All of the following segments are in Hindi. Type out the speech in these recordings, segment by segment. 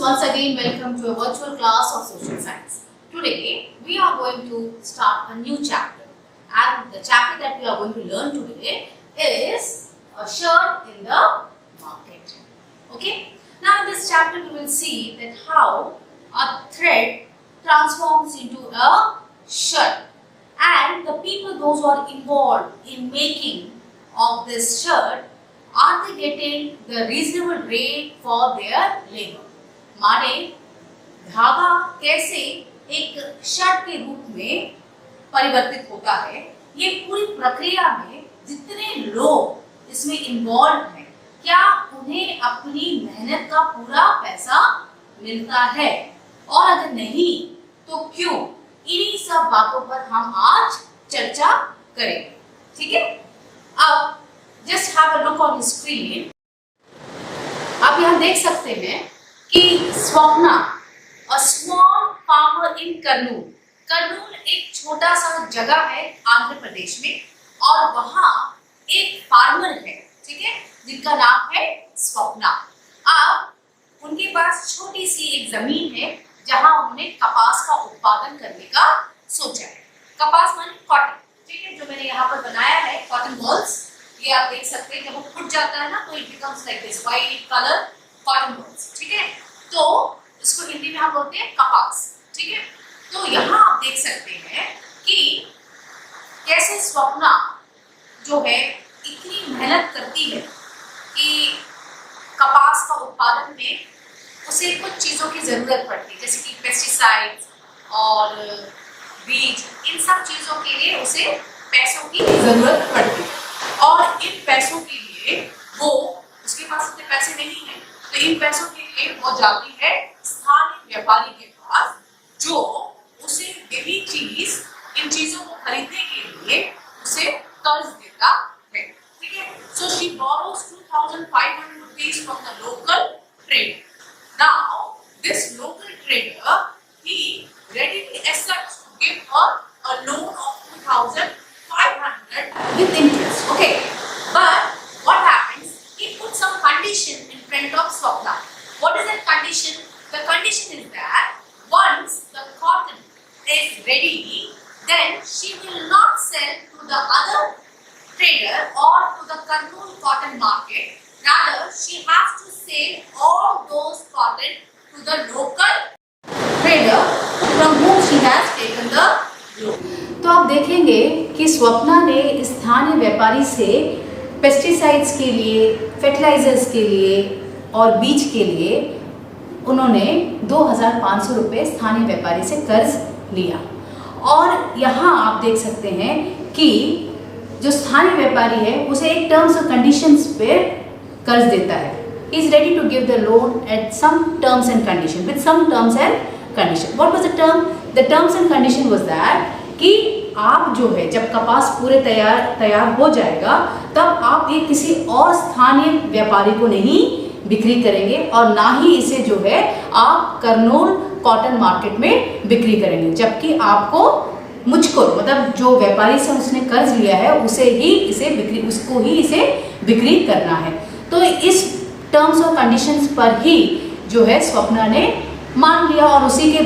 once again welcome to a virtual class of social science. Today we are going to start a new chapter, and the chapter that we are going to learn today is a shirt in the market. Okay, now in this chapter we will see that how a thread transforms into a shirt, and the people those who are involved in making of this shirt, are they getting the reasonable rate for their labor? माने धागा कैसे एक शर्ट के रूप में परिवर्तित होता है, ये पूरी प्रक्रिया में जितने लोग इसमें इन्वॉल्व हैं, क्या उन्हें अपनी मेहनत का पूरा पैसा मिलता है, और अगर नहीं तो क्यों? इन्हीं सब बातों पर हम आज चर्चा करेंगे. ठीक है, अब just have a look on screen. आप यहाँ देख सकते हैं कि Swapna, a small farmer in Kurnool. Kurnool एक छोटा सा जगह है आंध्र प्रदेश में, और वहाँ एक फार्मर है, ठीक है, जिनका नाम है स्वप्ना. अब उनके पास छोटी सी एक जमीन है जहाँ उन्होंने कपास का उत्पादन करने का सोचा है. कपास माने कॉटन, ठीक है, जो मैंने यहाँ पर बनाया है कॉटन बॉल्स, ये आप देख सकते हैं. जब वो फूट जाता है ना तो it becomes like this white colour cotton balls. ठीक है, तो इसको हिंदी में हम बोलते हैं कपास. ठीक है, तो यहाँ आप देख सकते हैं कि कैसे स्वप्ना जो है इतनी मेहनत करती है कि कपास का उत्पादन में उसे कुछ चीज़ों की ज़रूरत पड़ती है, जैसे कि पेस्टिसाइड्स और बीज. इन सब चीज़ों के लिए उसे पैसों की ज़रूरत पड़ती है, और इन पैसों के लिए वो, उसके पास इतने पैसे नहीं हैं, तो इन पैसों के लिए वो जाती है स्थानीय व्यापारी के पास, जो उसे यही चीज, इन चीजों को खरीदने के लिए उसे कर्ज देता है. ठीक है, so she borrows 2500 rupees from the local trader. Now this local trader, he readily accepts to give her a loan of 2500 with interest. Okay, but what happens? He puts some condition in front of Swapna. What is that condition? The condition is that once the cotton is ready, then she will not sell to the other trader or to the Kurnool cotton market. Rather, she has to sell all those cotton to the local trader from whom she has taken the loan. तो आप देखेंगे कि स्वप्ना ने स्थानीय व्यापारी से पेस्टिसाइड्स के लिए, फर्टिलाइजर्स के लिए और बीज के लिए उन्होंने 2500 रुपये स्थानीय व्यापारी से कर्ज लिया. और यहाँ आप देख सकते हैं कि जो स्थानीय व्यापारी है उसे एक टर्म्स और कंडीशंस पे कर्ज देता है. He is ready to give the loan at some terms and condition, with some terms and condition. What was the term? The terms and condition was that कि आप जो है जब कपास पूरे तैयार हो जाएगा तब आप ये किसी और स्थानीय व्यापारी को नहीं बिक्री करेंगे, और ना ही इसे जो है आप कर्नूल कॉटन मार्केट में बिक्री करेंगे, जबकि आपको मुझको, मतलब जो व्यापारी से उसने कर्ज लिया है उसे ही इसे बिक्री करना है. तो इस टर्म्स और कंडीशंस पर ही जो है स्वप्ना ने मान लिया, और उसी के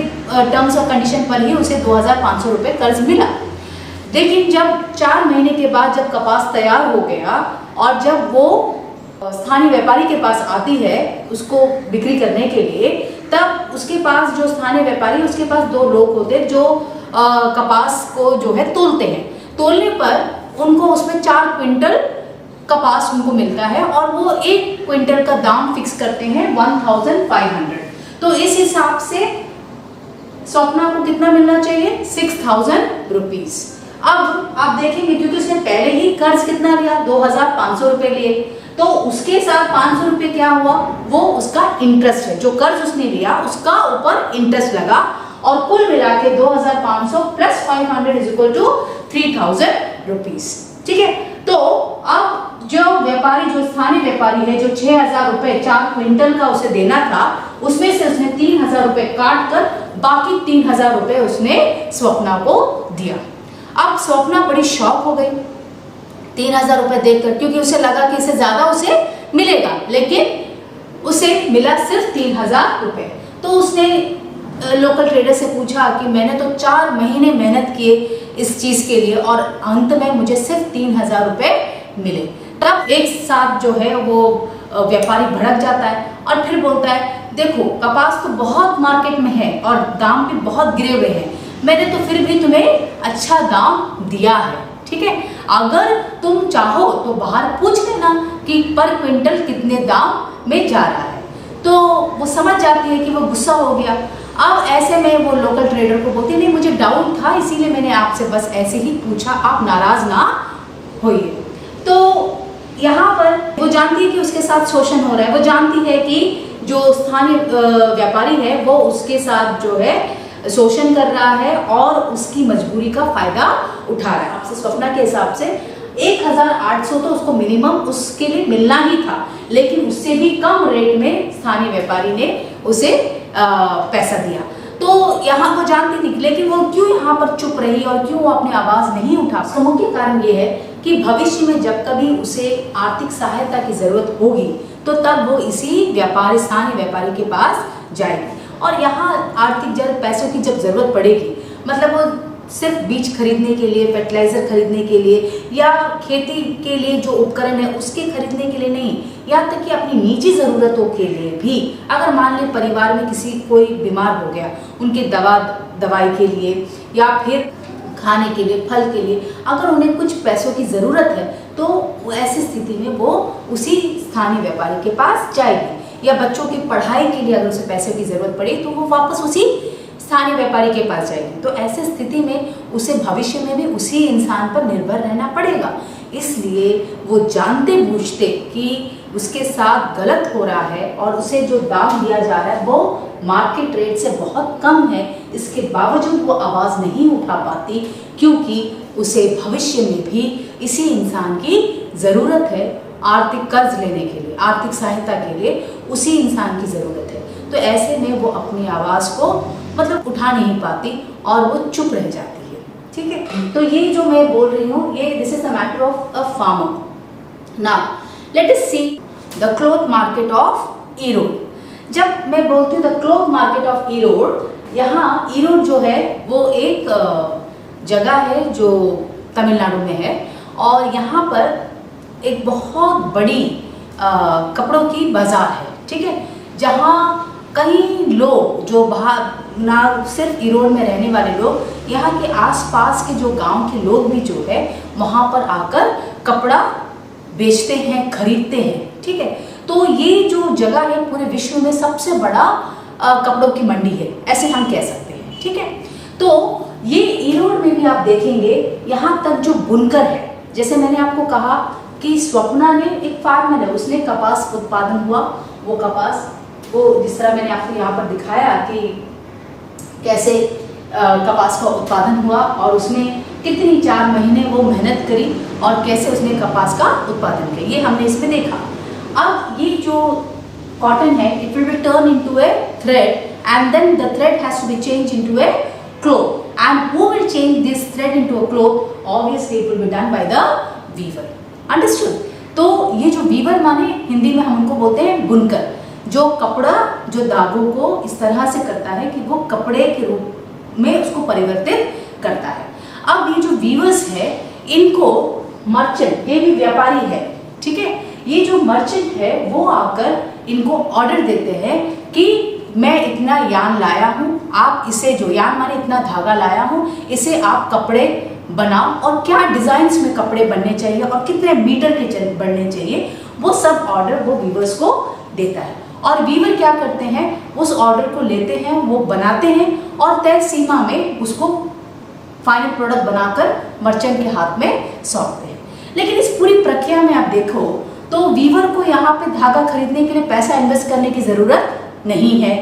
टर्म्स और कंडीशन पर ही उसे 2500 रुपये कर्ज मिला. लेकिन जब 4 महीने के बाद जब कपास तैयार हो गया और जब वो स्थानीय व्यापारी के पास आती है उसको बिक्री करने के लिए, तब उसके पास जो स्थानीय व्यापारी, उसके पास 2 लोग होते हैं जो कपास को जो है तोलते हैं. तोलने पर उनको उसमें 4 क्विंटल कपास उनको मिलता है, और वो 1 क्विंटल का दाम फिक्स करते हैं 1500. तो इस हिसाब से स्वप्ना को कितना मिलना चाहिए? 6000 रुपीज. अब आप देखेंगे क्योंकि उसने पहले ही कर्ज कितना लिया? 2500 रुपये लिए, तो उसके साथ 500 रुपये क्या हुआ? वो उसका इंटरेस्ट है, जो कर्ज उसने लिया उसका ऊपर इंटरेस्ट लगा, और कुल मिला के 2500 plus 500 is equal to 3000 rupees. ठीक है, तो अब जो व्यापारी, जो स्थानीय व्यापारी है, जो 6000 रुपये 4 क्विंटल का उसे देना था, उसमें से उसने 3000 रुपये काट कर बाकी 3000 रुपये उसने स्वप्ना को दिया. अब स्वप्ना बड़ी शॉक हो गई 3000 रुपये देखकर, क्योंकि उसे लगा कि इससे ज्यादा उसे मिलेगा, लेकिन उसे मिला सिर्फ 3000 रुपये. तो उसने लोकल ट्रेडर से पूछा कि मैंने तो 4 महीने मेहनत किए इस चीज़ के लिए और अंत में मुझे सिर्फ 3000 रुपये मिले। तब एक साथ जो है वो व्यापारी भड़क जाता है और फिर बोलता है, देखो कपास तो बहुत मार्केट में है और दाम भी बहुत गिरे हुए हैं, मैंने तो फिर भी तुम्हें अच्छा दाम दिया है, ठीक है, अगर तुम चाहो तो बाहर पूछ लेना कि पर क्विंटल कितने दाम में जा रहा है। तो वो समझ जाती है कि वो गुस्सा हो गया। अब ऐसे में वो लोकल ट्रेडर को बोलती, नहीं मुझे डाउट था इसीलिए मैंने आपसे बस ऐसे ही पूछा, आप नाराज ना होइए। तो यहाँ पर वो जानती है कि उसके साथ शोषण हो रहा है, वो जानती है कि जो स्थानीय व्यापारी है वो उसके साथ जो है शोषण कर रहा है और उसकी मजबूरी का फायदा उठा रहा है। आपसे स्वप्ना के हिसाब से 1800 तो उसको मिनिमम उसके लिए मिलना ही था, लेकिन उससे भी कम रेट में स्थानीय व्यापारी ने उसे पैसा दिया। तो यहाँ वो जानती थी, लेकिन वो क्यों यहाँ पर चुप रही और क्यों वो अपनी आवाज़ नहीं उठा? उसका मुख्य कारण ये है कि भविष्य में जब कभी उसे आर्थिक सहायता की ज़रूरत होगी तो तब वो इसी व्यापारी स्थानीय व्यापारी के पास जाएगी। और यहाँ आर्थिक पैसों की जब ज़रूरत पड़ेगी, मतलब वो सिर्फ बीज खरीदने के लिए, फर्टिलाइज़र खरीदने के लिए या खेती के लिए जो उपकरण है उसके खरीदने के लिए नहीं, यहाँ तक कि अपनी निजी ज़रूरतों के लिए भी, अगर मान लें परिवार में किसी कोई बीमार हो गया, उनके दवाई के लिए या फिर खाने के लिए, फल के लिए, अगर उन्हें कुछ पैसों की ज़रूरत है तो ऐसी स्थिति में वो उसी स्थानीय व्यापारी के पास जाएगी। या बच्चों की पढ़ाई के लिए अगर उसे पैसे की ज़रूरत पड़े तो वो वापस उसी स्थानीय व्यापारी के पास जाएगी। तो ऐसे स्थिति में उसे भविष्य में भी उसी इंसान पर निर्भर रहना पड़ेगा। इसलिए वो जानते बूझते कि उसके साथ गलत हो रहा है और उसे जो दाम दिया जा रहा है वो मार्केट रेट से बहुत कम है, इसके बावजूद वो आवाज़ नहीं उठा पाती क्योंकि उसे भविष्य में भी इसी इंसान की ज़रूरत है। आर्थिक कर्ज लेने के लिए, आर्थिक सहायता के लिए उसी इंसान की ज़रूरत है। तो ऐसे में वो अपनी आवाज़ को मतलब उठा नहीं पाती और वो चुप रह जाती है, ठीक है। तो ये जो मैं बोल रही हूँ ये this is the matter of a farmer. Now let us see the cloth market of Erode. जब मैं बोलती हूँ the cloth market of Erode, यहाँ ईरोड जो है वो एक जगह है जो तमिलनाडु में है और यहाँ पर एक बहुत बड़ी कपड़ों की बाज़ार है, ठीक है, जहाँ कई लोग जो बाहर ना सिर्फ ईरोड में रहने वाले लोग, यहाँ के आसपास के जो गांव के लोग भी जो है वहाँ पर आकर कपड़ा बेचते हैं, खरीदते हैं, ठीक है। तो ये जो जगह है पूरे विश्व में सबसे बड़ा कपड़ों की मंडी है, ऐसे हम कह सकते हैं, ठीक है। तो ये ईरोड में भी आप देखेंगे यहाँ तक जो बुनकर है, जैसे मैंने आपको कहा कि स्वप्ना ने एक फार्मर है, उसने कपास उत्पादन हुआ, वो कपास वो जिस तरह मैंने आपको यहाँ पर दिखाया कि कैसे कपास का उत्पादन हुआ और उसने कितनी 4 महीने वो मेहनत करी और कैसे उसने कपास का उत्पादन किया, ये हमने इसमें देखा। अब ये जो कॉटन है it will be turn into a thread and then the thread has to be change into a cloth and who will change this thread into a cloth? Obviously it will be done by the weaver. Understood? तो ये जो वीवर माने हिंदी में हम उनको बोलते हैं बुनकर, जो कपड़ा जो धागों को इस तरह से करता है कि वो कपड़े के रूप में उसको परिवर्तित करता है। अब ये जो वीवर्स है इनको मर्चेंट, ये भी व्यापारी है, ठीक है, ये जो मर्चेंट है वो आकर इनको ऑर्डर देते हैं कि मैं इतना यान लाया हूँ, आप इसे, जो यान माने इतना धागा लाया हूँ, इसे आप कपड़े बनाओ और क्या डिज़ाइंस में कपड़े बनने चाहिए और कितने मीटर के बनने चाहिए, वो सब ऑर्डर वो वीवर्स को देता है। और वीवर क्या करते हैं, उस ऑर्डर को लेते हैं, वो बनाते हैं और तय सीमा में उसको फाइनल प्रोडक्ट बनाकर मर्चेंट के हाथ में सौंपते हैं। लेकिन इस पूरी प्रक्रिया में आप देखो तो वीवर को यहाँ पे धागा खरीदने के लिए पैसा इन्वेस्ट करने की ज़रूरत नहीं है।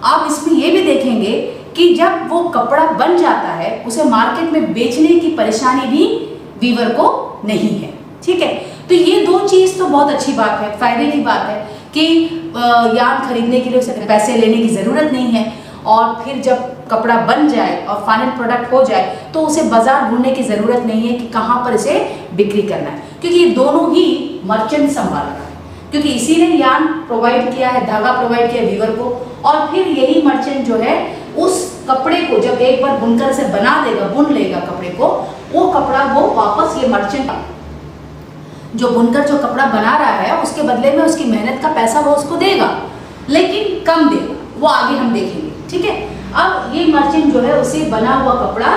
आप इसमें ये भी देखेंगे कि जब वो कपड़ा बन जाता है उसे मार्केट में बेचने की परेशानी भी वीवर को नहीं है, ठीक है। तो ये दो चीज़ तो बहुत अच्छी बात है, फायदे की बात है कि यान खरीदने के लिए उसे पैसे लेने की ज़रूरत नहीं है और फिर जब कपड़ा बन जाए और फाइनल प्रोडक्ट हो जाए तो उसे बाजार ढूंढने की ज़रूरत नहीं है कि कहाँ पर इसे बिक्री करना है, क्योंकि ये दोनों ही मर्चेंट संभाल रहा है। क्योंकि इसी ने यार्न प्रोवाइड किया है, धागा प्रोवाइड किया वीवर को, और फिर यही मर्चेंट जो है उस कपड़े को जब एक बार बुनकर से बना देगा, बुन लेगा कपड़े को, वो कपड़ा वो वापस ये मर्चेंट जो बुनकर जो कपड़ा बना रहा है उसके बदले में उसकी मेहनत का पैसा वो उसको देगा, लेकिन कम देगा, वो आगे हम देखेंगे, ठीक है। अब ये मर्चेंट जो है उसे बना हुआ कपड़ा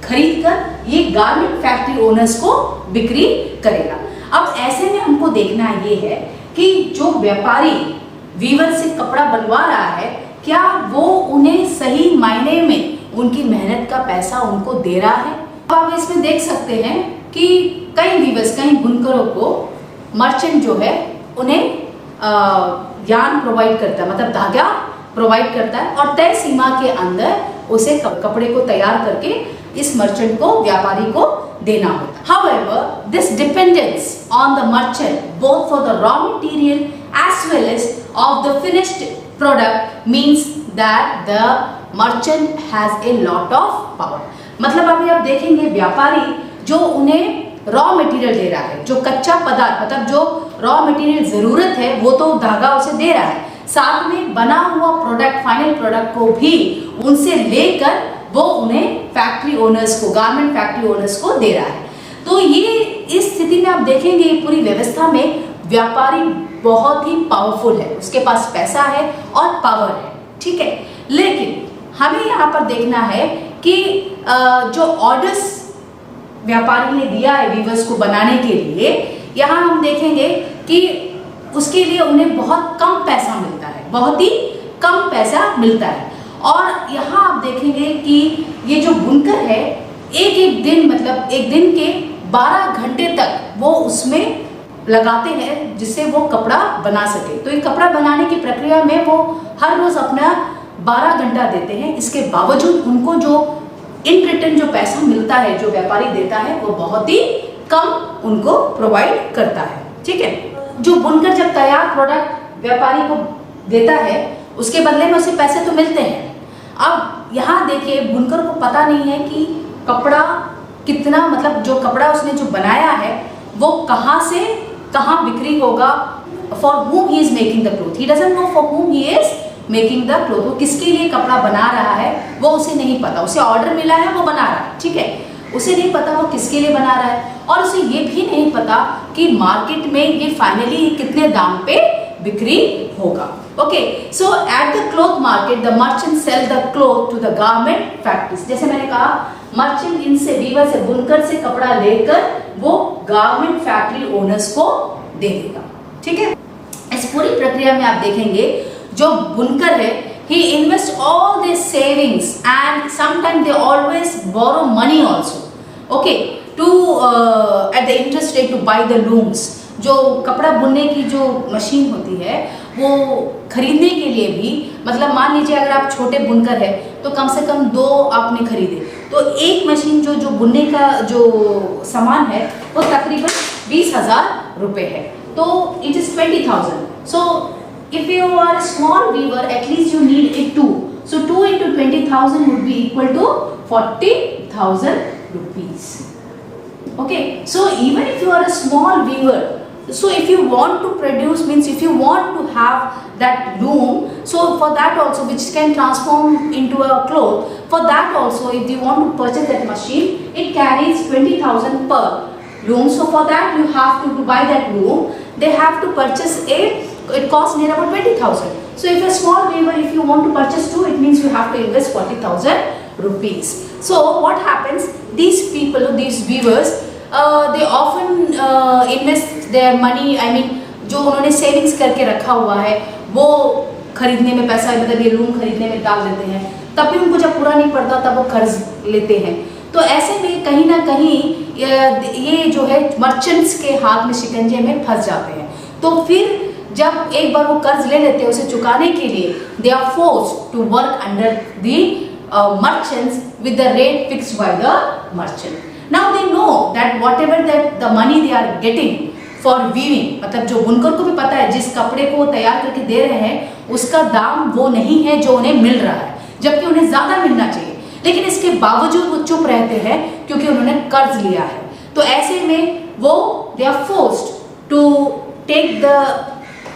खरीद कर ये गारमेंट फैक्ट्री ओनर्स को बिक्री करेगा। अब ऐसे में हमको देखना ये है कि जो व्यापारी वीवर से कपड़ा बनवा रहा है, क्या वो उन्हें सही मायने में उनकी मेहनत का पैसा उनको दे रहा है। अब आप इसमें देख सकते हैं कि कई वीवर्स, कई बुनकरों को मर्चेंट जो है उन्हें यार्न प्रोवाइड करता है, मतलब धागा प्रोवाइड करता है, और तय सीमा के अंदर उसे कपड़े को तैयार करके इस मर्चेंट को, व्यापारी को देना होता है। However, this dependence on the merchant both for the raw material as well as of the finished product means that the merchant has a lot of power। मतलब अभी आप देखेंगे व्यापारी जो उन्हें रॉ मटेरियल दे रहा है, जो कच्चा पदार्थ, मतलब जो रॉ मटेरियल जरूरत है वो तो धागा उसे दे रहा है, साथ में बना हुआ प्रोडक्ट, फाइनल प्रोडक्ट को भी उनसे लेकर वो उन्हें फैक्ट्री ओनर्स को, गारमेंट फैक्ट्री ओनर्स को दे रहा है। तो ये इस स्थिति में आप देखेंगे पूरी व्यवस्था में व्यापारी बहुत ही पावरफुल है, उसके पास पैसा है और पावर है, ठीक है। लेकिन हमें यहाँ पर देखना है कि जो ऑर्डर्स व्यापारी ने दिया है वीवर्स को बनाने के लिए, यहाँ हम देखेंगे कि उसके लिए उन्हें बहुत कम पैसा मिलता है, बहुत ही कम पैसा मिलता है। और यहाँ आप देखेंगे कि ये जो बुनकर है एक एक दिन, मतलब एक दिन के 12 घंटे तक वो उसमें लगाते हैं जिससे वो कपड़ा बना सके। तो ये कपड़ा बनाने की प्रक्रिया में वो हर रोज अपना 12 घंटा देते हैं। इसके बावजूद उनको जो इन रिटर्न जो पैसा मिलता है, जो व्यापारी देता है, वो बहुत ही कम उनको प्रोवाइड करता है, ठीक है। जो बुनकर जब तैयार प्रोडक्ट व्यापारी को देता है उसके बदले में उसे पैसे तो मिलते हैं। अब यहाँ देखिए बुनकर को पता नहीं है कि कपड़ा कितना, मतलब जो कपड़ा उसने जो बनाया है वो कहाँ से कहाँ बिक्री होगा, for whom he is making the cloth, he doesn't know for whom he is making the cloth, वो किसके लिए कपड़ा बना रहा है वो उसे नहीं पता। उसे ऑर्डर मिला है, वो बना रहा है, ठीक है, उसे नहीं पता वो किसके लिए बना रहा है, और उसे ये भी नहीं पता कि मार्केट में ये फाइनली कितने दाम पे बिक्री होगा। Okay, so at the cloth market the merchant sell the cloth to the garment factories. जैसे मैंने कहा मर्चेंट इनसे, वीवर से, बुनकर से कपड़ा लेकर वो गारमेंट फैक्ट्री ओनर्स को दे देगा, ठीक है। इस पूरी प्रक्रिया में आप देखेंगे जो बुनकर है he invests all their savings and sometimes they always borrow money also, okay, to at the interest rate to buy the looms। जो कपड़ा बुनने की जो मशीन होती है वो खरीदने के लिए भी, मतलब मान लीजिए अगर आप छोटे बुनकर है तो कम से कम 2 आपने खरीदे, तो एक मशीन जो बुनने का जो सामान है वो तकरीबन 20,000 रुपये है, तो it is 20,000। So if you are a small weaver, at least you need a 2, so 2 into 20,000 would be equal to 40,000 rupees। Okay, so even if you are a small weaver, so if you want to produce, means if you want to have that loom, so for that also, which can transform into a cloth, for that also if you want to purchase that machine, it carries 20,000 per loom, so for that you have to buy that loom, they have to purchase it costs near about 20,000। so if a small weaver, if you want to purchase 2, it means you have to invest 40,000 rupees। so what happens, these people, these weavers, they often invest their money, I mean जो उन्होंने सेविंग्स करके रखा हुआ है वो खरीदने में पैसा, मतलब ये लूम खरीदने में डाल देते हैं, तब भी उनको जब पूरा नहीं पड़ता तब वो कर्ज लेते हैं। तो ऐसे में कहीं ना कहीं ये जो है मर्चेंट्स के हाथ में, शिकंजे में फंस जाते हैं। तो फिर जब एक बार वो कर्ज ले लेते हैं, उसे चुकाने के लिए they are forced to work under the merchants with the rate fixed by the merchant. Now they know that whatever that the money they are getting for weaving, मतलब जो बुनकर को भी पता है जिस कपड़े को तैयार करके दे रहे हैं उसका दाम वो नहीं है जो उन्हें मिल रहा है, जबकि उन्हें ज्यादा मिलना चाहिए, लेकिन इसके बावजूद वो चुप रहते हैं क्योंकि उन्होंने कर्ज लिया है। तो ऐसे में वो they are forced to take the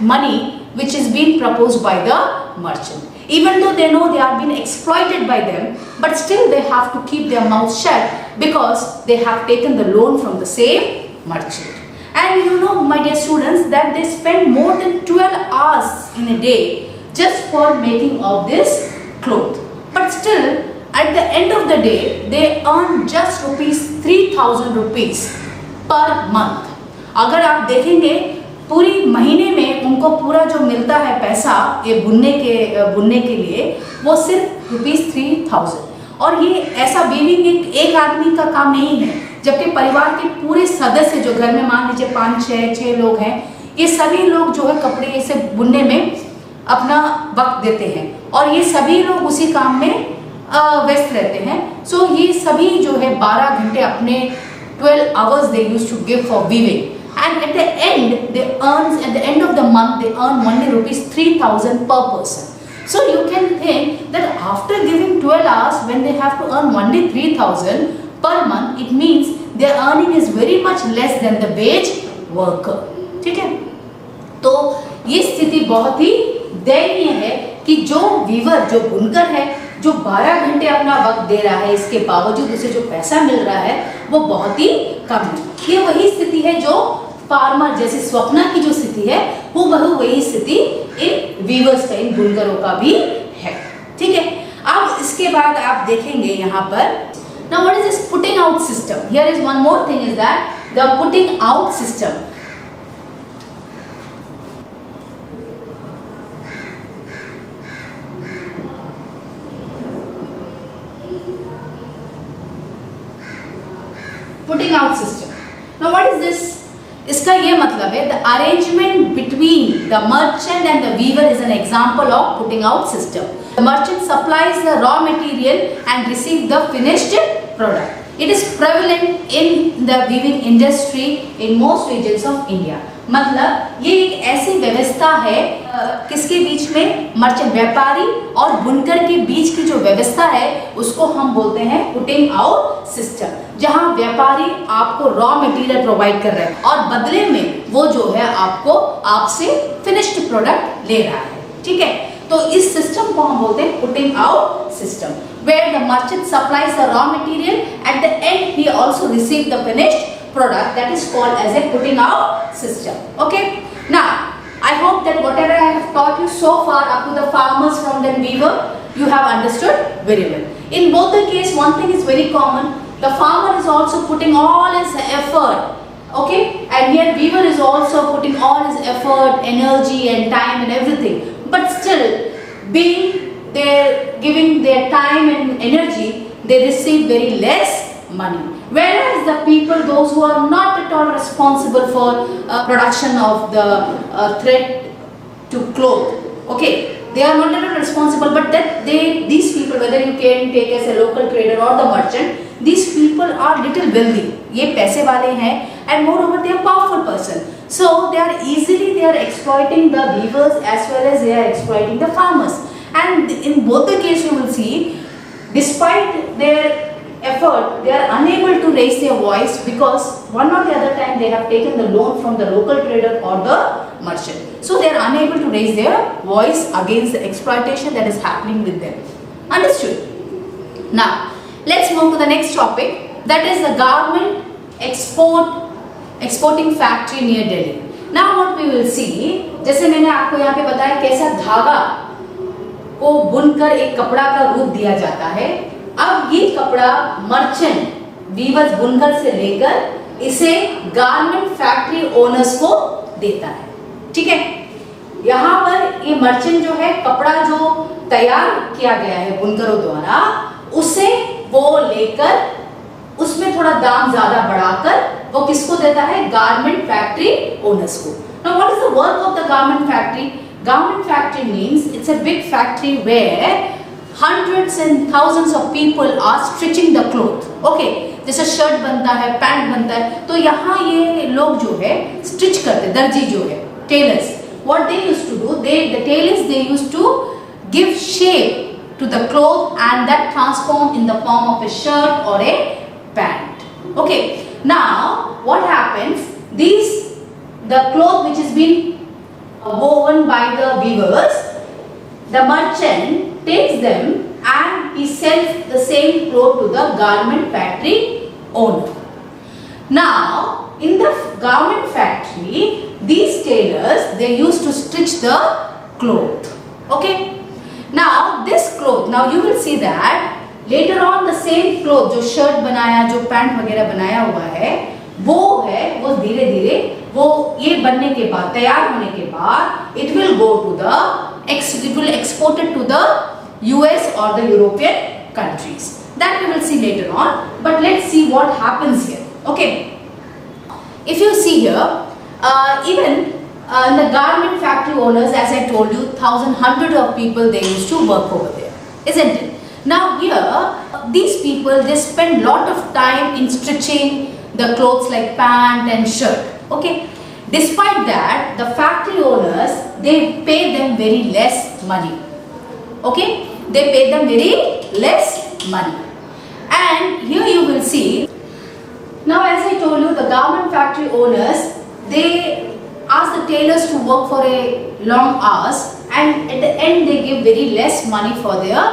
money which is being proposed by the merchant. Even though they know they are being exploited by them, but still they have to keep their mouth shut because they have taken the loan from the same merchant. And you know, my dear students, that they spend more than 12 hours in a day just for making of this cloth. But still, at the end of the day, they earn just rupees 3,000 rupees per month. अगर आप देखेंगे पूरी महीने में उनको पूरा जो मिलता है पैसा ये बुनने के लिए, वो सिर्फ रुपीस 3,000। और ये ऐसा वीविंग एक आदमी का काम नहीं है, जबकि परिवार के पूरे सदस्य जो घर में मान लीजिए 5-6 लोग हैं, ये सभी लोग जो है कपड़े इसे बुनने में अपना वक्त देते हैं और ये सभी लोग उसी काम में व्यस्त रहते हैं। सो ये सभी जो है 12 घंटे अपने 12 hours they used to give for weaving, and at the end of the month they earn only rupees 3,000 per person. So you can think that after giving 12 hours, when they have to earn only 3,000 per month, it means their earning is very much less than the wage worker. ठीक है, तो ये स्थिति बहुत ही दयनीय है कि जो वीवर, जो बुनकर है, जो 12 घंटे अपना वक्त दे रहा है, इसके बावजूद उसे जो पैसा मिल रहा है वो बहुत ही कम है। ये वही स्थिति है जो फार्मर जैसे स्वप्ना की जो स्थिति है वो वही स्थिति इन वीवर्स का, इन बुनकरों का भी है। ठीक है, अब इसके बाद आप देखेंगे यहाँ पर, now what is this putting out system? Here is one more thing, is that the putting out system. Putting out system. Now what is this? इसका ये मतलब है the arrangement between the merchant and the weaver is an example of putting out system. The merchant supplies the raw material and receives the finished product. It is prevalent in the weaving industry in most regions of India. मतलब ये एक ऐसी व्यवस्था है किसके बीच में, मर्चेंट व्यापारी और बुनकर के बीच की जो व्यवस्था है उसको हम बोलते हैं पुटिंग आउट सिस्टम, जहां व्यापारी आपको रॉ मटेरियल प्रोवाइड कर रहा है और बदले में वो जो है आपसे फिनिश्ड प्रोडक्ट ले रहा है। ठीक है, तो इस सिस्टम को हम बोलते हैं putting out system, where the merchant supplies the raw material, at the end he also receives the finished product, that is called as a putting out system. Okay, now I hope that whatever I have taught you so far up to the farmers from the weaver, you have understood very well. In both the case, one thing is very common, the farmer is also putting all his effort, okay, and here weaver is also putting all his effort, energy and time and everything, but still being they're giving their time and energy, they receive very less money. Whereas the people, those who are not at all responsible for production of the thread to cloth, okay, they are not at all responsible, but that these people, whether you can take as a local trader or the merchant, these people are little wealthy, ये पैसे वाले हैं, and moreover they are powerful person, so they are exploiting the weavers as well as they are exploiting the farmers. And in both the case you will see, despite their effort, they are unable to raise their voice because one or the other time they have taken the loan from the local trader or the merchant. So they are unable to raise their voice against the exploitation that is happening with them. Understood? Now, let's move to the next topic, that is the government exporting factory near Delhi. Now what we will see, जैसे मैंने आपको यहाँ पे बताया कैसा धागा को बुनकर एक कपड़ा का रूप दिया जाता है। अब ये कपड़ा मर्चेंट वीवर्स बुनकर से लेकर इसे गारमेंट फैक्ट्री ओनर्स को देता है। ठीक है, यहाँ पर ये मर्चेंट जो है कपड़ा जो तैयार किया गया है बुनकरों द्वारा, उसे वो लेकर उसमें थोड़ा दाम ज्यादा बढ़ाकर वो किसको देता है, गारमेंट फैक्ट्री ओनर्स को। Now what is the work of the garment factory? Garment factory means it's a big factory where hundreds and thousands of people are stitching the cloth. Okay, जैसे शर्ट बनता है, पैंट बनता है, तो यहाँ ये लोग जो है स्टिच करते, दर्जी जो है, tailors, what they used to do, the tailors they used to give shape to the cloth and that transform in the form of a shirt or a pant. Okay, now what happens? The cloth which is being by the weavers, the merchant takes them and he sells the same cloth to the garment factory owner. Now, in the garment factory, these tailors, they used to stitch the cloth. Okay. Now, this cloth, now you will see that later on the same cloth, जो शर्ट बनाया, जो पैंट वगैरह बनाया हुआ है, वो धीरे धीरे वो ये बनने के बाद, तैयार होने के बाद, it will go to the, it will exported to the US or the European countries. That we will see later on. But let's see what happens here. Okay. If you see here, even the garment factory owners, as I told you, hundred of people, they used to work over there, isn't it? Now here, these people, they spend lot of time in stitching the clothes like pant and shirt. Okay. Despite that, the factory owners, they pay them very less money. Okay. They pay them very less money. And here you will see, now as I told you, the garment factory owners, they ask the tailors to work for a long hours, and at the end they give very less money for their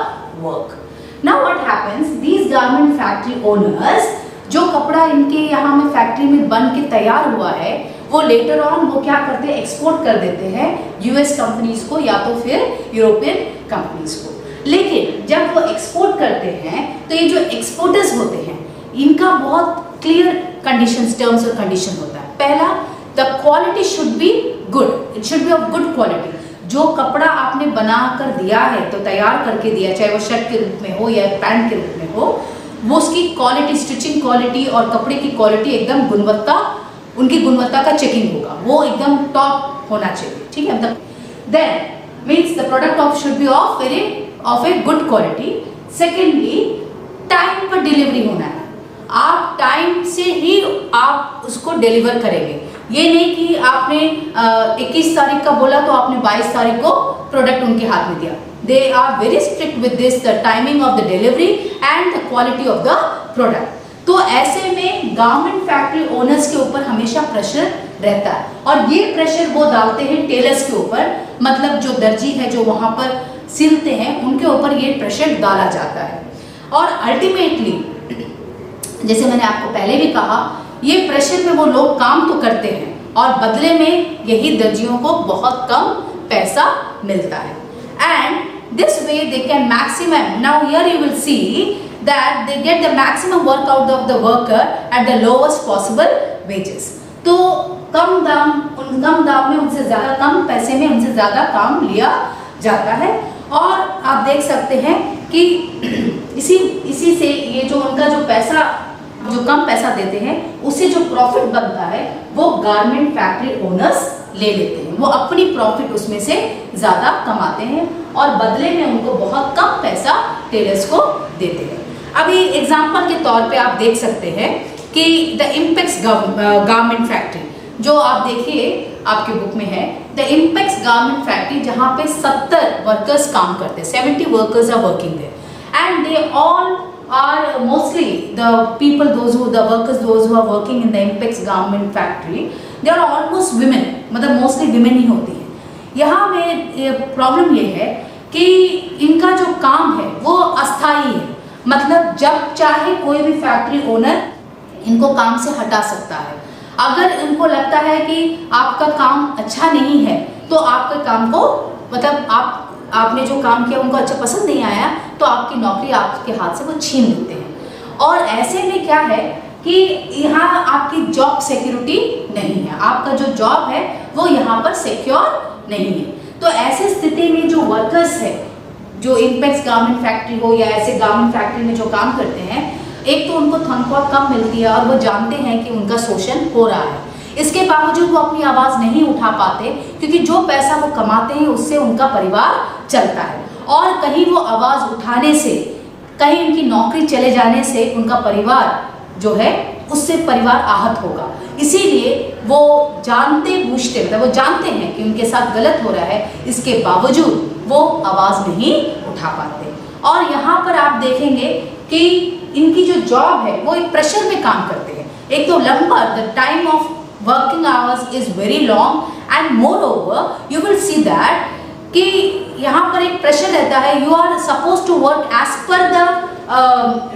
work. Now what happens, these garment factory owners, जो कपड़ा इनके यहाँ में फैक्ट्री में बन के तैयार हुआ है, वो लेटर ऑन वो क्या करते हैं, एक्सपोर्ट कर देते हैं यूएस कंपनीज को या तो फिर यूरोपियन कंपनीज को। लेकिन जब वो एक्सपोर्ट करते हैं तो ये जो एक्सपोर्टर्स होते हैं, इनका बहुत क्लियर कंडीशंस, टर्म्स और कंडीशन होता है। पहला, the quality should be good, it should be of good quality. जो कपड़ा आपने बना कर दिया है, तो तैयार करके दिया, चाहे वो शर्ट के रूप में हो या पैंट के रूप में हो, वो उसकी क्वालिटी, स्टिचिंग क्वालिटी और कपड़े की क्वालिटी एकदम गुणवत्ता, उनकी गुणवत्ता का चेकिंग होगा, वो एकदम टॉप होना चाहिए। ठीक है, then means the product of should be of a good quality. Secondly, time पर डिलीवरी होना है, आप टाइम से ही आप उसको डिलीवर करेंगे। ये नहीं कि आपने 21 तारीख का बोला तो आपने 22 तारीख को प्रोडक्ट उनके हाथ में दिया। They are very strict with this, the timing of the delivery and the quality of the product. तो ऐसे में गारमेंट फैक्ट्री ओनर्स के ऊपर हमेशा प्रेशर रहता है, और ये प्रेशर वो डालते हैं टेलर्स के ऊपर, मतलब जो दर्जी है जो वहां पर सिलते हैं उनके ऊपर ये प्रेशर डाला जाता है। और अल्टीमेटली, जैसे मैंने आपको पहले भी कहा, ये प्रेशर में वो लोग काम तो करते हैं और बदले में यही दर्जियों को बहुत कम पैसा मिलता है। And this way they can maximum, now here you will see that they get the maximum work out of the worker at the lowest possible wages. तो कम दाम में उनसे ज्यादा, कम पैसे में उनसे ज्यादा काम लिया जाता है। और आप देख सकते हैं कि इसी से ये जो उनका जो पैसा, जो कम पैसा देते हैं, उससे जो प्रॉफिट बनता है वो गारमेंट फैक्ट्री ओनर्स ले लेते हैं। वो अपनी प्रॉफिट उसमें से ज्यादा कमाते हैं और बदले में उनको बहुत कम पैसा टेलर्स को देते हैं। अभी एग्जांपल के तौर पे आप देख सकते हैं कि द इम्पेक्स गारमेंट फैक्ट्री, जो आप देखिए आपके बुक में है, द इम्पेक्स गारमेंट फैक्ट्री, जहाँ पे 70 वर्कर्स काम करते हैं, 70 workers are working there, and they all are mostly the people, the workers who are working in the Impex garment factory, they are almost women, मतलब mostly women ही होती है। यहाँ में प्रॉब्लम ये है कि इनका जो काम है वो अस्थायी है, मतलब जब चाहे कोई भी फैक्ट्री ओनर इनको काम से हटा सकता है। अगर उनको लगता है कि आपका काम अच्छा नहीं है तो आपके काम को, मतलब आपने जो काम किया उनको अच्छा पसंद नहीं आया तो आपकी नौकरी आपके हाथ से वो छीन लेते हैं। और ऐसे में क्या है कि यहाँ आपकी जॉब सिक्योरिटी नहीं है, आपका जो जॉब है वो यहाँ पर सिक्योर नहीं है। तो ऐसी स्थिति में जो वर्कर्स है, जो इम्पेक्स गारमेंट फैक्ट्री हो या ऐसे गारमेंट फैक्ट्री में जो काम करते हैं, एक तो उनको तनख्वाह कम मिलती है और वो जानते हैं कि उनका शोषण हो रहा है। इसके बावजूद वो अपनी आवाज़ नहीं उठा पाते, क्योंकि जो पैसा वो कमाते हैं उससे उनका परिवार चलता है, और कहीं वो आवाज़ उठाने से, कहीं उनकी नौकरी चले जाने से उनका परिवार जो है उससे परिवार आहत होगा। इसीलिए वो जानते बूझते, मतलब वो जानते हैं कि उनके साथ गलत हो रहा है, इसके बावजूद वो आवाज़ नहीं उठा पाते। और यहाँ पर आप देखेंगे कि इनकी जो जॉब है वो एक प्रेशर में काम करते हैं। एक तो लंबा, the time of working hours is very long, and moreover you will see that कि यहाँ पर एक प्रेशर रहता है, you are supposed to work as per the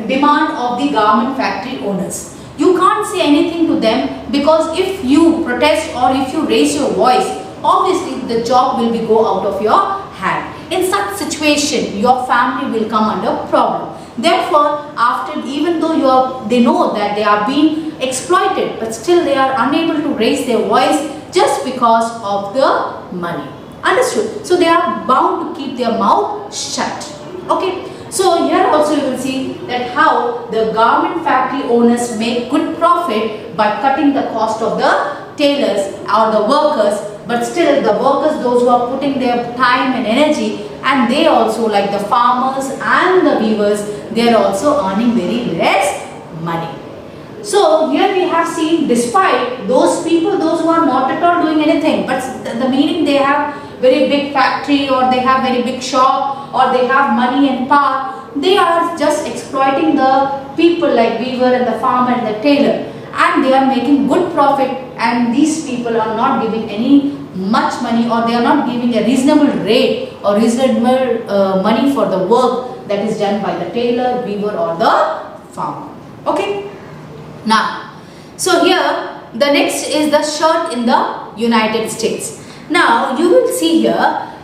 demand of the garment factory owners. You can't say anything to them, because if you protest or if you raise your voice, obviously the job will be go out of your hand. In such situation, your family will come under problem. Therefore, after, even though they know that they are being exploited, but still they are unable to raise their voice just because of the money. Understood? So they are bound to keep their mouth shut. Okay. So here also you will see that how the garment factory owners make good profit by cutting the cost of the tailors or the workers, but still the workers, those who are putting their time and energy, and they also, like the farmers and the weavers, they are also earning very less money. So here we have seen, despite those people, those who are not at all doing anything, but the meaning they have very big factory, or they have very big shop, or they have money and power, they are just exploiting the people like weaver and the farmer and the tailor, and they are making good profit, and these people are not giving any much money, or they are not giving a reasonable rate or reasonable money for the work that is done by the tailor, weaver or the farmer. Okay. Now, so here the next is the shirt in the United States. Now you will see here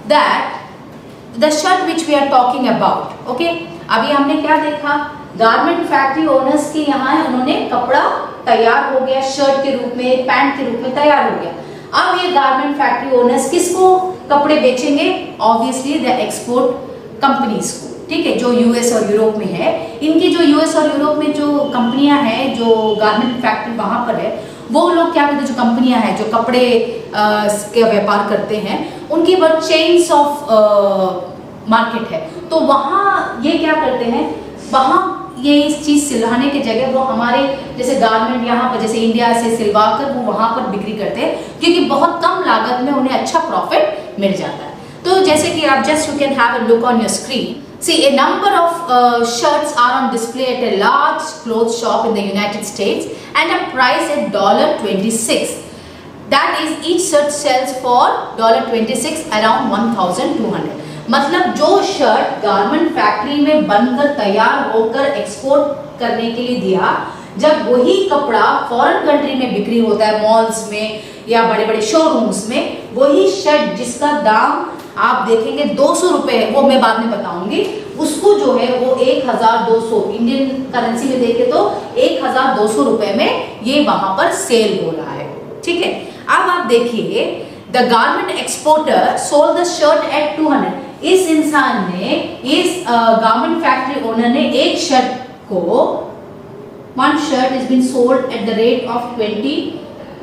that the shirt which we are talking about, okay, अभी हमने क्या देखा, गारमेंट फैक्ट्री ओनर्स के यहाँ उन्होंने कपड़ा तैयार हो गया, शर्ट के रूप में, पैंट के रूप में तैयार हो गया. अब ये गारमेंट फैक्ट्री ओनर्स किसको कपड़े बेचेंगे? ऑब्वियसली द एक्सपोर्ट कंपनीज को. ठीक है, जो यूएस और यूरोप में है, इनकी जो यूएस और यूरोप में जो कंपनियां हैं, जो गारमेंट फैक्ट्री वहां पर है, वो लोग क्या करते हैं, जो कंपनियां हैं जो कपड़े के व्यापार करते हैं, उनकी बहुत चेन्स ऑफ मार्केट है. तो वहाँ ये क्या करते हैं, वहाँ ये इस चीज़ सिलवाने की जगह वो हमारे जैसे गारमेंट यहाँ पर जैसे इंडिया से सिलवा कर वो वहाँ पर बिक्री करते हैं, क्योंकि बहुत कम लागत में उन्हें अच्छा प्रॉफिट मिल जाता है. तो जैसे कि आप just you can have a look on your screen. See, a number of shirts are on display at a large clothes shop in the United States and are priced at $26. That is, each shirt sells for $26, around 1,200. मतलब जो शर्ट गारमेंट फैक्ट्री में बनकर तैयार होकर एक्सपोर्ट करने के लिए दिया, जब वही कपड़ा फॉरेन कंट्री में बिक्री होता है, मॉल्स में या बड़े बड़े शोरूम्स में, वही शर्ट जिसका दाम आप देखेंगे 200 रुपए है, वो मैं बाद में बताऊंगी, उसको जो है वो 1,200 इंडियन करेंसी में देखे तो 1,200 रुपए में ये वहां पर सेल हो रहा है. ठीक है, अब आप देखिए, the garment exporter sold the shirt eight 200. इस इंसान ने, इस गारमेंट फैक्ट्री ओनर ने एक शर्ट को, one shirt is been sold at the rate of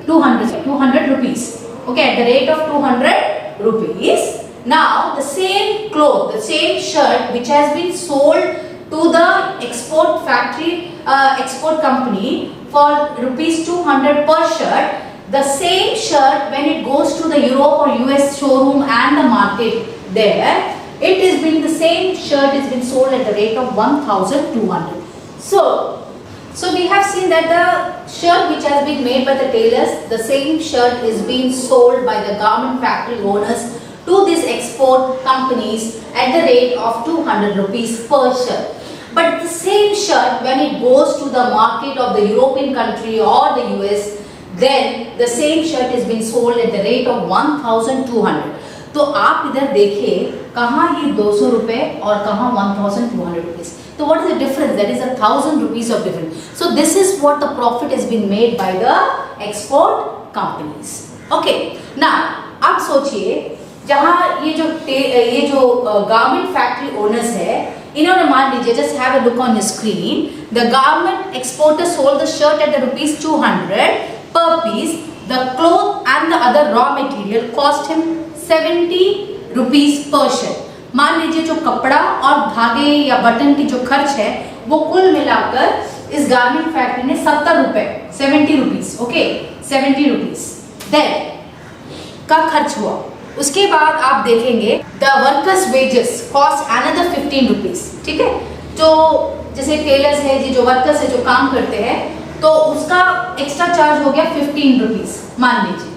200 rupees. Okay, at the rate of 200 rupees. Now the same cloth, the same shirt which has been sold to the export factory, export company for rupees 200 per shirt, the same shirt when it goes to the Europe or US showroom and the market there, it is been the same shirt is been sold at the rate of 1,200. So we have seen that the shirt which has been made by the tailors, the same shirt is being sold by the garment factory owners to these export companies at the rate of 200 rupees per shirt. But the same shirt when it goes to the market of the European country or the US, then the same shirt is being sold at the rate of 1,200. तो आप इधर देखिए, कहाँ ये 200 रुपए और कहाँ 1,200 rupees. So what is the difference? That is 1,000 rupees of difference. So this is what the profit has been made by the export companies. Okay. Now अब सोचिए, जहाँ ये जो गारमेंट फैक्ट्री ओनर्स है, इन्होंने मान लीजिए, just have a look on your screen, the garment exporter sold the shirt eight rupees 200 per piece. The cloth and the other raw material cost him 70 rupees per shirt. मान लीजिए जो कपड़ा और धागे या बटन की जो खर्च है, वो कुल मिलाकर इस गारमेंट फैक्ट्री ने 70 रुपए, 70 रुपीज, ओके, 70 रुपीज देन का खर्च हुआ. उसके बाद आप देखेंगे the workers wages cost another 15 rupees. ठीक है, जो जैसे टेलर्स है, जो वर्कर्स है, जो काम करते हैं, तो उसका एक्स्ट्रा चार्ज हो गया 15 रुपीज, मान लीजिए,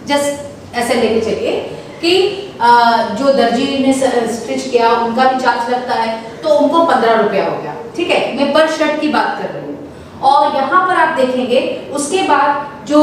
जस्ट ऐसे लेके चलिए कि जो दर्जी ने स्टिच किया उनका भी चार्ज लगता है, तो उनको 15 रुपया हो गया, ठीक है, मैं पर शर्ट की बात कर रही हूँ। और यहाँ पर आप देखेंगे उसके बाद जो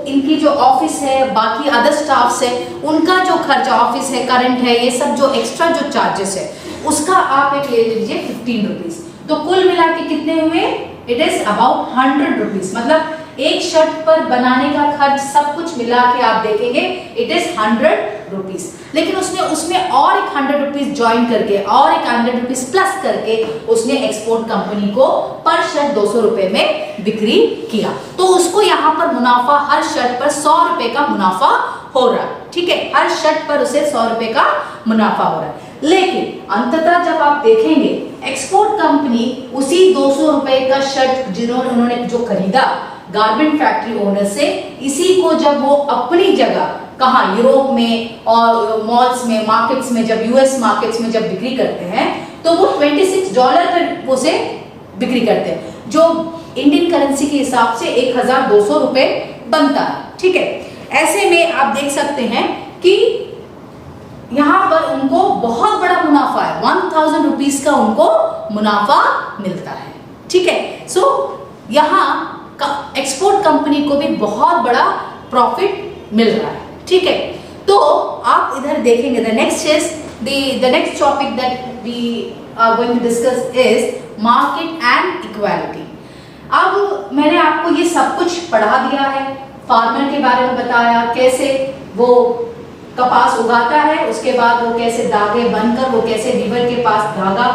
इनकी जो ऑफिस है, बाकी अदर स्टाफ्स है, उनका जो खर्चा, ऑफिस है, करंट है, ये सब जो एक्स्ट्रा जो चार्जेस है उसका आप एक ले लीजिए 15 रुपीज। तो कुल मिला के कितने हुए? It is about 100 rupees. मतलब एक शर्ट पर बनाने का खर्च सब कुछ मिला के आप देखेंगे इट इज 100 रुपीज। लेकिन उसमें और एक 100 रुपीज ज्वाइन करके और एक 100 रुपीज प्लस करके उसने एक्सपोर्ट कंपनी को पर शर्ट 200 रुपए में बिक्री किया। तो उसको यहाँ पर मुनाफा, हर शर्ट पर 100 रुपए का मुनाफा हो रहा है, ठीक है, हर शर्ट पर उसे 100 रुपए का मुनाफा हो रहा है। लेकिन अंततः जब आप देखेंगे एक्सपोर्ट कंपनी उसी 200 रुपए का शर्ट उन्होंने जो खरीदा गारमेंट फैक्ट्री ओनर से, इसी को जब वो अपनी जगह कहाँ, यूरोप में और मॉल्स में, मार्केट्स में, जब यूएस मार्केट्स में जब बिक्री करते हैं तो वो $26 पर उसे बिक्री करते हैं, जो इंडियन करेंसी के हिसाब से 1200 रुपए बनता है, ठीक है। ऐसे में आप देख सकते हैं कि यहाँ पर उनको बहुत बड़ा मुनाफा है, 1000 रुपीज का उनको मुनाफा मिलता है, ठीक है। सो यहाँ एक्सपोर्ट कंपनी को भी बहुत बड़ा प्रॉफिट मिल रहा है, ठीक है। तो आप इधर देखेंगे the next topic that we are going to discuss is market and equality. अब मैंने आपको ये सब कुछ पढ़ा दिया है, फार्मर के बारे में बताया, कैसे वो कपास उगाता है, उसके बाद वो कैसे धागे बनकर वो कैसे वीवर के पास धागा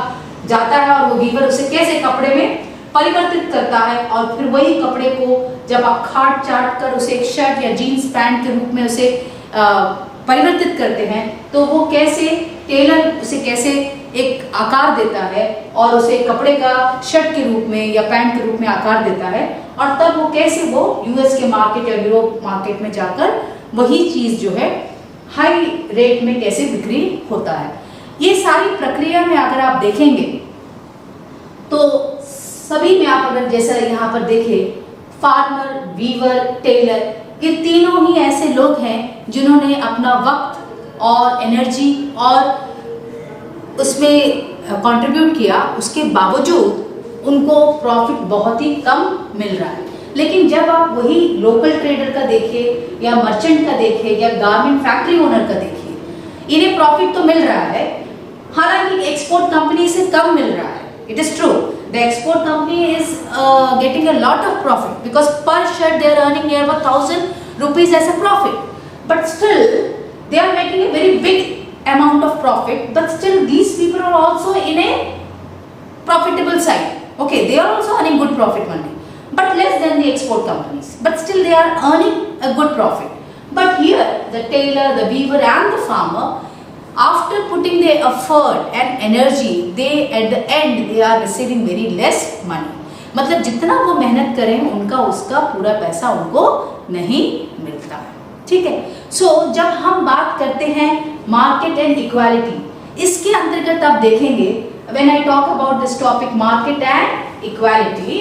जाता है और वो वीवर उसे कैसे कपड़े में परिवर्तित करता है, और फिर वही कपड़े को जब आप काट चाट कर उसे एक शर्ट या जीन्स पैंट के रूप में उसे परिवर्तित करते हैं, तो वो कैसे टेलर उसे कैसे एक आकार देता है और उसे कपड़े का शर्ट के रूप में या पैंट के रूप में आकार देता है, और तब वो कैसे वो यूएस के मार्केट या यूरोप मार्केट में जाकर वही चीज जो है हाई रेट में कैसे बिक्री होता है। ये सारी प्रक्रिया में अगर आप देखेंगे तो सभी में आप अगर जैसा यहाँ पर देखें, फार्मर, वीवर, टेलर, ये तीनों ही ऐसे लोग हैं जिन्होंने अपना वक्त और एनर्जी और उसमें कंट्रीब्यूट किया, उसके बावजूद उनको प्रॉफिट बहुत ही कम मिल रहा है। लेकिन जब आप वही लोकल ट्रेडर का देखिए या मर्चेंट का देखिए या गारमेंट फैक्ट्री ओनर का देखिए, इन्हें प्रॉफिट तो मिल रहा है, हालांकि एक्सपोर्ट कंपनी से कम मिल रहा है। It is true, the export company is getting a lot of profit because per shirt they are earning near 1000 rupees as a profit, but still they are making a very big amount of profit, but still these people are also in a profitable side. Okay, they are also earning good profit money, but less than the export companies, but still they are earning a good profit. But here the tailor, the weaver and the farmer, after putting their effort and energy, they at the end they are receiving very less money. मतलब जितना वो मेहनत करें उनका उसका पूरा पैसा उनको नहीं मिलता है, ठीक है। सो जब हम बात करते हैं मार्केट एंड इक्वालिटी, इसके अंतर्गत आप देखेंगे when I talk about this topic market and equality,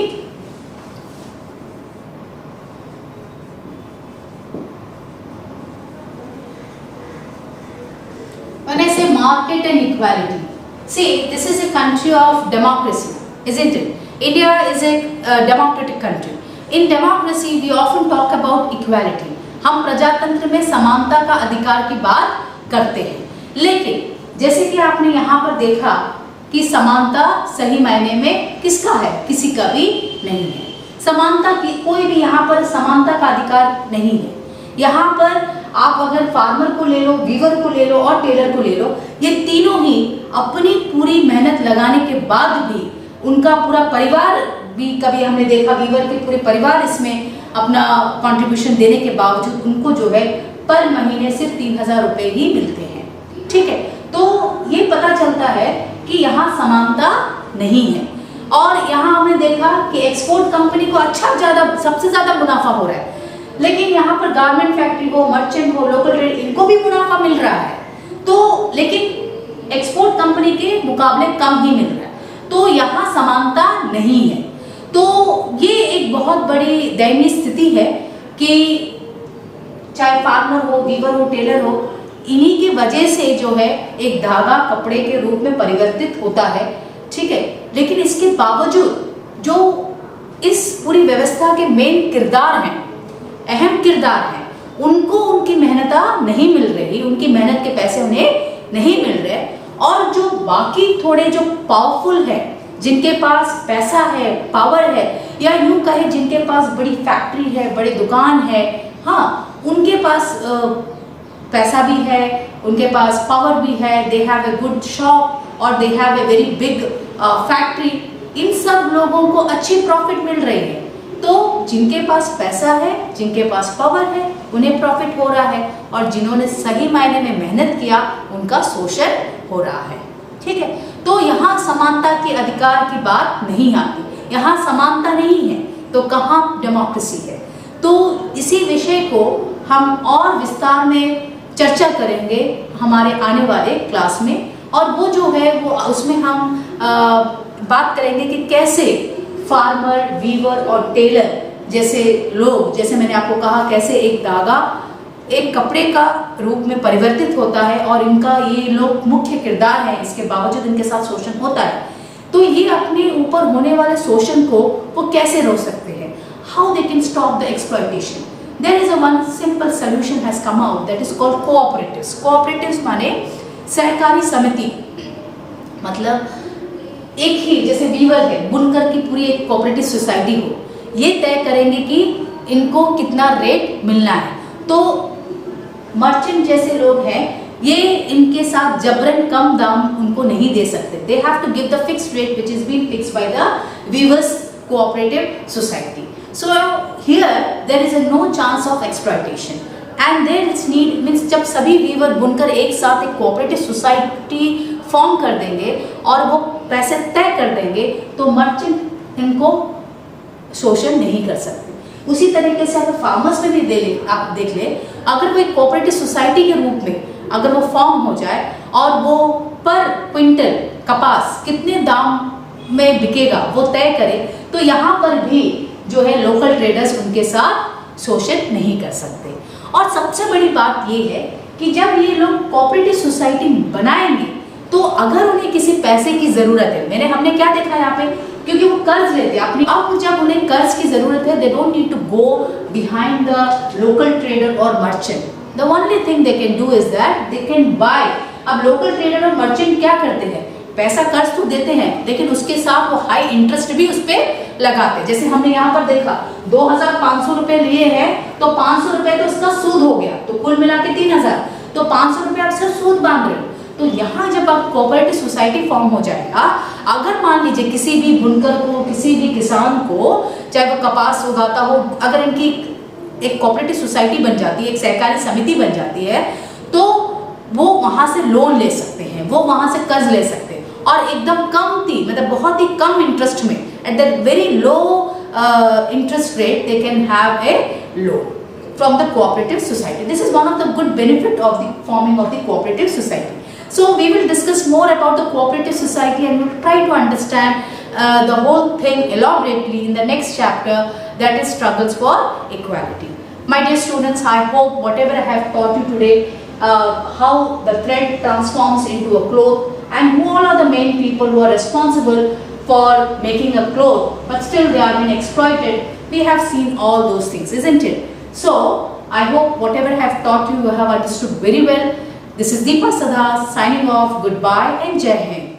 when I say market and equality, see, this is a country of democracy, isn't it? India is a democratic country. In democracy, we often talk about equality. हम प्रजातंत्र में समानता का अधिकार की बात करते हैं, लेकिन जैसे कि आपने यहाँ पर देखा कि समानता सही मायने में किसका है? किसी का भी नहीं है। समानता की कोई भी यहाँ पर समानता का अधिकार नहीं है। यहाँ पर आप अगर फार्मर को ले लो, वीवर को ले लो और टेलर को ले लो, ये तीनों ही अपनी पूरी मेहनत लगाने के बाद भी उनका पूरा परिवार भी, कभी हमने देखा वीवर के पूरे परिवार इसमें अपना कंट्रीब्यूशन देने के बावजूद उनको जो है पर महीने सिर्फ 3000 रुपए ही मिलते हैं, ठीक है। तो ये पता चलता है कि यहाँ समानता नहीं है। और यहाँ हमने देखा कि एक्सपोर्ट कंपनी को सबसे ज्यादा मुनाफा हो रहा है, लेकिन यहाँ पर गारमेंट फैक्ट्री हो, मर्चेंट हो, लोकल ट्रेड, इनको भी मुनाफा मिल रहा है, तो लेकिन एक्सपोर्ट कंपनी के मुकाबले कम ही मिल रहा है, तो यहाँ समानता नहीं है। तो ये एक बहुत बड़ी दयनीय स्थिति है कि चाहे फार्मर हो, वीवर हो, टेलर हो, इन्हीं की वजह से जो है एक धागा कपड़े के रूप में परिवर्तित होता है, ठीक है। लेकिन इसके बावजूद जो इस पूरी व्यवस्था के मेन किरदार हैं, अहम किरदार हैं, उनको उनकी मेहनत नहीं मिल रही, उनकी मेहनत के पैसे उन्हें नहीं मिल रहे। और जो बाकी थोड़े जो पावरफुल है, जिनके पास पैसा है, पावर है, या यूं कहे जिनके पास बड़ी फैक्ट्री है, बड़ी दुकान है, हाँ, उनके पास पैसा भी है, उनके पास पावर भी है, they have a good shop और they have a very big factory, इन सब लोगों को अच्छी प्रॉफिट मिल रही है। तो जिनके पास पैसा है, जिनके पास पावर है, उन्हें प्रॉफिट हो रहा है, और जिन्होंने सही मायने में मेहनत किया उनका शोषण हो रहा है, ठीक है। तो यहाँ समानता के अधिकार की बात नहीं आती, यहाँ समानता नहीं है तो कहाँ डेमोक्रेसी है। तो इसी विषय को हम और विस्तार में चर्चा करेंगे हमारे आने वाले क्लास में, और वो जो है वो उसमें हम बात करेंगे कि कैसे फार्मर, वीवर और टेलर जैसे लोग, जैसे मैंने आपको कहा, कैसे एक धागा एक कपड़े का रूप में परिवर्तित होता है, और इनका ये लोग मुख्य किरदार है, इसके बावजूद इनके साथ शोषण होता है। तो ये अपने ऊपर होने वाले शोषण को वो कैसे रोक सकते हैं, how they can stop the exploitation. There is a one simple solution has come out, that is called cooperatives. Cooperatives माने सहकारी समिति, मतलब एक ही, जैसे वीवर है, बुनकर की पूरी एक कोऑपरेटिव सोसाइटी हो, ये तय करेंगे कि इनको कितना रेट मिलना है। तो मर्चेंट जैसे लोग हैं, ये इनके साथ जबरन कम दाम उनको नहीं दे सकते, they have to give the fixed rate which is been fixed by the weavers cooperative society. So here there is no chance of exploitation and there is need, means जब सभी वीवर बुनकर एक साथ एक कोऑपरेटिव सोसाइटी फॉर्म कर देंगे और वो पैसे तय कर देंगे, तो मर्चेंट इनको शोषण नहीं कर सकते। उसी तरीके से अगर फार्मर्स में भी आप देख ले, अगर वो एक कोऑपरेटिव सोसाइटी के रूप में अगर वो फॉर्म हो जाए और वो पर क्विंटल कपास कितने दाम में बिकेगा वो तय करे, तो यहाँ पर भी जो है लोकल ट्रेडर्स उनके साथ शोषण नहीं कर सकते। और सबसे बड़ी बात ये है कि जब ये लोग कोऑपरेटिव सोसाइटी बनाएंगे, तो अगर उन्हें किसी पैसे की जरूरत है, हमने क्या देखा यहाँ पे, क्योंकि वो कर्ज लेते हैं अपनी, अब जब उन्हें कर्ज की जरूरत है, they don't need to go behind the local trader और merchant, the only thing they can do is that they can buy. अब लोकल ट्रेडर और मर्चेंट क्या करते हैं, पैसा कर्ज तो देते हैं, लेकिन उसके साथ वो हाई इंटरेस्ट भी उस पर लगाते हैं। जैसे हमने यहाँ पर देखा 2500 रुपए लिए हैं, तो 500 रुपए तो उसका सूद हो गया, तो कुल मिला के 3000, तो 500 रुपए आप सिर्फ सूद बांध रहे हो। तो यहाँ जब आप कोऑपरेटिव सोसाइटी फॉर्म हो जाएगा, अगर मान लीजिए किसी भी बुनकर को, किसी भी किसान को, चाहे वो कपास उगाता हो, अगर इनकी एक कोऑपरेटिव सोसाइटी बन जाती है, एक सहकारी समिति बन जाती है, तो वो वहाँ से लोन ले सकते हैं, वो वहाँ से कर्ज ले सकते हैं, और एकदम कमती, मतलब बहुत ही कम इंटरेस्ट में, at the very low interest rate, they can have a loan from the cooperative society. This is one of the good benefit of the forming of the cooperative society. So we will discuss more about the cooperative society and we will try to understand the whole thing elaborately in the next chapter, that is struggles for equality. My dear students, I hope whatever I have taught you today, how the thread transforms into a cloth and who all are the main people who are responsible for making a cloth, but still they are being exploited. We have seen all those things, isn't it? So, I hope whatever I have taught you, you have understood very well. This is Deepa Sadha signing off. Goodbye and Jai Hind.